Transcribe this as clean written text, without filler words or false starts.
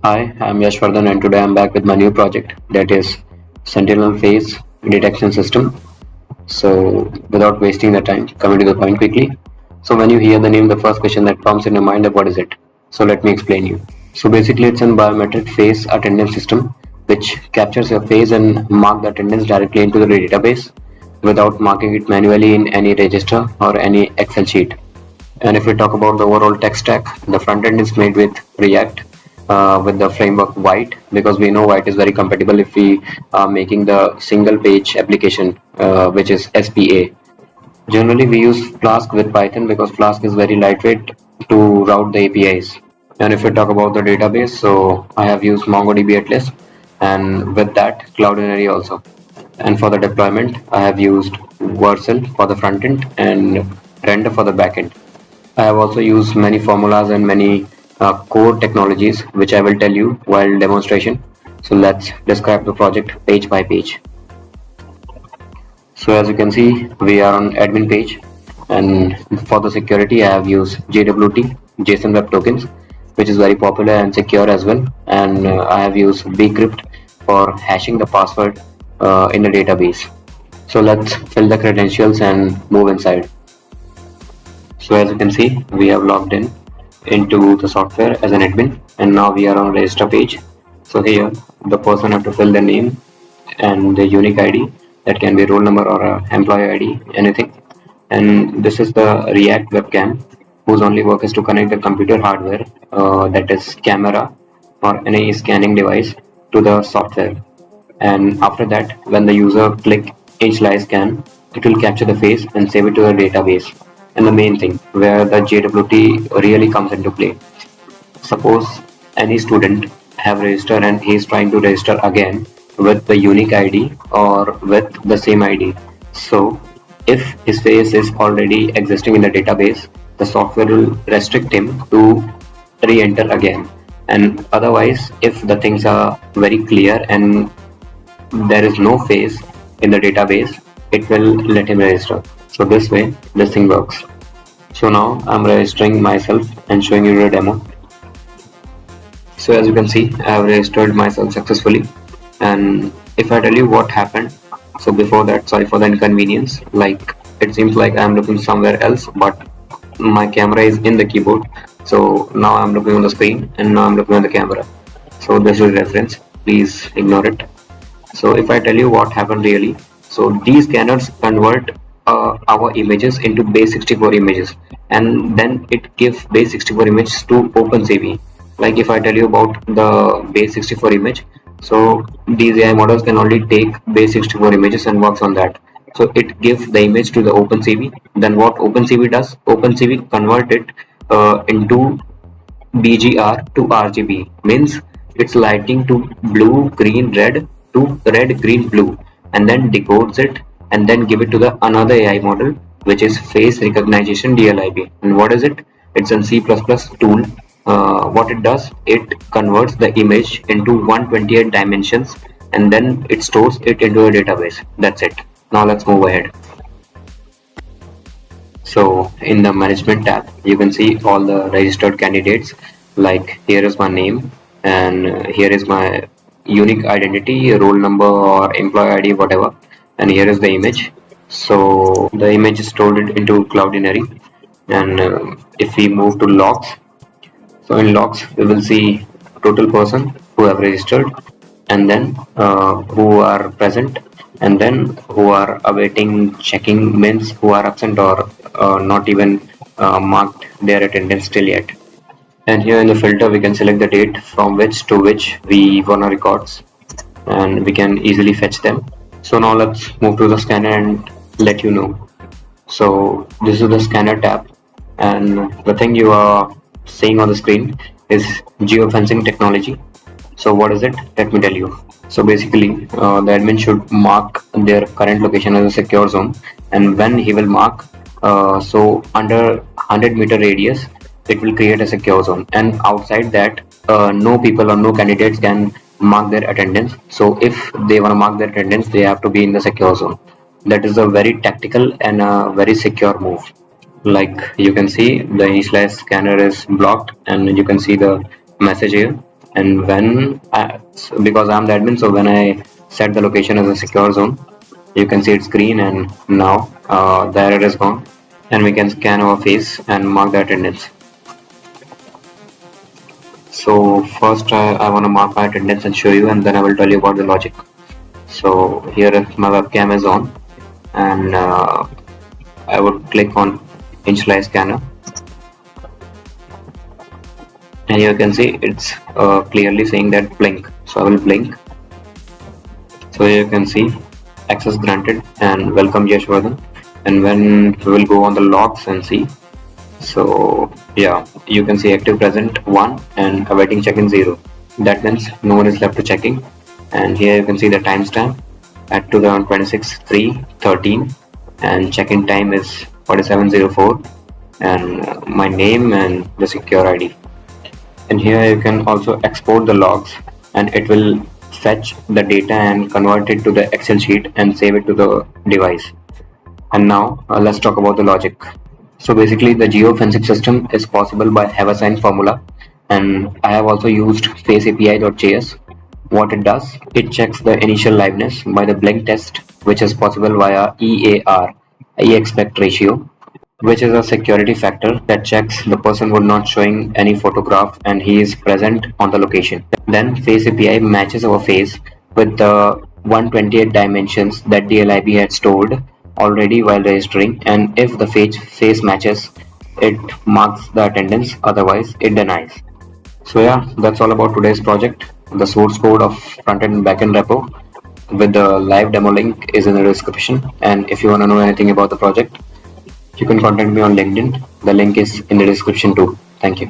Hi, I'm Yashvardhan and today I'm back with my new project that is SentinelFace detection system. So without wasting the time, coming to the point quickly. So when you hear the name, the first question that comes in your mind is what is it? So let me explain you. So basically it's a biometric face attendance system which captures your face and mark the attendance directly into the database without marking it manually in any register or any Excel sheet. And if we talk about the overall tech stack, the front end is made with React with the framework Vite, because we know Vite is very compatible if we are making the single page application, which is SPA. Generally, we use Flask with Python because Flask is very lightweight to route the APIs. And if we talk about the database, so I have used MongoDB at least, and with that, Cloudinary also. And for the deployment, I have used Vercel for the front end and Render for the backend. I have also used many formulas and many core technologies which I will tell you while demonstration. So let's describe the project page by page. So as you can see, we are on admin page, and for the security I have used JWT, JSON Web Tokens, which is very popular and secure as well, and I have used bcrypt for hashing the password in the database. So let's fill the credentials and move inside. So as you can see, we have logged in into the software as an admin, and now we are on register page. So here the person have to fill the name and the unique ID, that can be roll number or employee ID, anything. And this is the React webcam whose only work is to connect the computer hardware, that is camera or any scanning device, to the software. And after that, when the user click initialize scan, it will capture the face and save it to the database. And the main thing where the JWT really comes into play. Suppose any student have registered and he is trying to register again with the unique ID or with the same ID. So if his face is already existing in the database, the software will restrict him to re-enter again. And otherwise, if the things are very clear and there is no face in the database, it will let him register. So this way this thing works. So now I'm registering myself and showing you the demo. So as you can see, I have registered myself successfully, and if I tell you what happened, so before that, sorry for the inconvenience, like it seems like I'm looking somewhere else, but my camera is in the keyboard. So now I'm looking on the screen and now I'm looking on the camera. So this is reference, please ignore it. So if I tell you what happened really, so these scanners convert our images into base64 images, and then it gives base64 images to OpenCV. Like if I tell you about the base64 image, so these AI models can only take base64 images and works on that. So it gives the image to the OpenCV. Then what OpenCV does? OpenCV convert it into BGR to RGB, means it's lighting to blue, green, red to red, green, blue, and then decodes it and then give it to the another AI model, which is face recognition DLIB. And what is it? It's a C++ tool. What it does, it converts the image into 128 dimensions and then it stores it into a database. That's it. Now let's move ahead. So in the management tab, you can see all the registered candidates. Like here is my name and here is my unique identity, roll number or employee ID, whatever. And here is the image. So the image is stored into Cloudinary. And if we move to logs, so in logs we will see total person who have registered, and then who are present, and then who are awaiting checking, means who are absent or not even marked their attendance still yet. And here in the filter we can select the date from which to which we wanna records, and we can easily fetch them. So now let's move to the scanner and let you know. So this is the scanner tab, and the thing you are seeing on the screen is geofencing technology. So what is it? Let me tell you. So basically the admin should mark their current location as a secure zone, and when he will mark, so under 100-meter radius it will create a secure zone, and outside that no people or no candidates can mark their attendance. So if they want to mark their attendance, they have to be in the secure zone. That is a very tactical and a very secure move. Like you can see the initialize scanner is blocked, and you can see the message here And because I'm the admin, so when I set the location as a secure zone, you can see it's green, and now the error is gone, and we can scan our face and mark the attendance. So first I want to mark my attendance and show you, and then I will tell you about the logic. So here my webcam is on, and I would click on initialize scanner, and you can see it's clearly saying that blink. So I will blink. So you can see access granted and welcome Yashwardhan. And when we will go on the logs and see, so yeah, you can see active present 1 and awaiting check-in 0. That means no one is left to checking. And here you can see the timestamp at 2026 3:13, and check-in time is 47:04, and my name and the secure ID. And here you can also export the logs, and it will fetch the data and convert it to the Excel sheet and save it to the device. And now let's talk about the logic. So basically the geofencing system is possible by Haversine formula, and I have also used Face-API.js. What it does, it checks the initial liveness by the blink test, which is possible via EAR, expect ratio, which is a security factor that checks the person would not showing any photograph and he is present on the location. Then Face API matches our face with the 128 dimensions that DLIB had stored already while registering, and if the face matches, it marks the attendance, otherwise it denies. So yeah, that's all about today's project. The source code of frontend and backend repo with the live demo link is in the description, and if you want to know anything about the project, you can contact me on LinkedIn. The link is in the description too. Thank you.